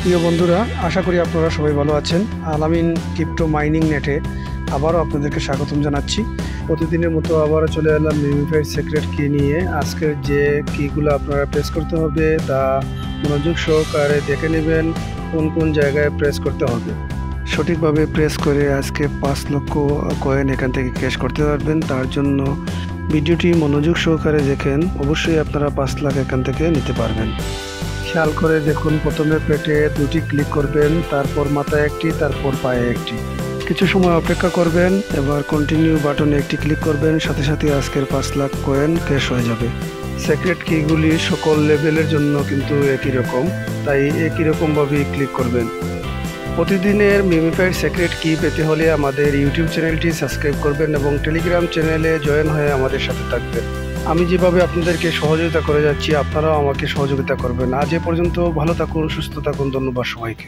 প্রিয় বন্ধুরা, আশা করি আপনারা সবাই ভালো আছেন। আলামিন ক্রিপ্টো মাইনিং নেটে আবারও আপনাদেরকে স্বাগতম জানাচ্ছি। প্রতিদিনের মতো আবারও চলে এলাম মিমিফাইড সিক্রেট কি নিয়ে। আজকের যে কিগুলো আপনারা প্রেস করতে হবে তা মনোযোগ সহকারে দেখে নেবেন কোন কোন জায়গায় প্রেস করতে হবে। সঠিকভাবে প্রেস করে আজকে 5 লক্ষ কয়েন এখান থেকে ক্যাশ করতে পারবেন। তার জন্য ভিডিওটি মনোযোগ সহকারে দেখেন, অবশ্যই আপনারা 5 লাখ এখান থেকে নিতে পারবেন। খেয়াল করে দেখুন, প্রথমে পেটে 2টি ক্লিক করবেন, তারপর মাথায় একটি, তারপর পায়ে একটি। কিছু সময় অপেক্ষা করবেন, এবার কন্টিনিউ বাটনে একটি ক্লিক করবেন, সাথে সাথে আজকের 5 লাখ কয়েন ক্যাশ হয়ে যাবে। সিক্রেট কিগুলি সকল লেভেলের জন্য কিন্তু একই রকম, তাই একই রকমভাবেই ক্লিক করবেন। প্রতিদিনের মিমিফাইড সিক্রেট কি পেতে হলে আমাদের ইউটিউব চ্যানেলটি সাবস্ক্রাইব করবেন এবং টেলিগ্রাম চ্যানেলে জয়েন হয়ে আমাদের সাথে থাকবেন। আমি যেভাবে আপনাদেরকে সহযোগিতা করে যাচ্ছি, আপনারাও আমাকে সহযোগিতা করবেন। আজ এ পর্যন্ত, ভালো থাকুন, সুস্থ থাকুন। ধন্যবাদ সবাইকে।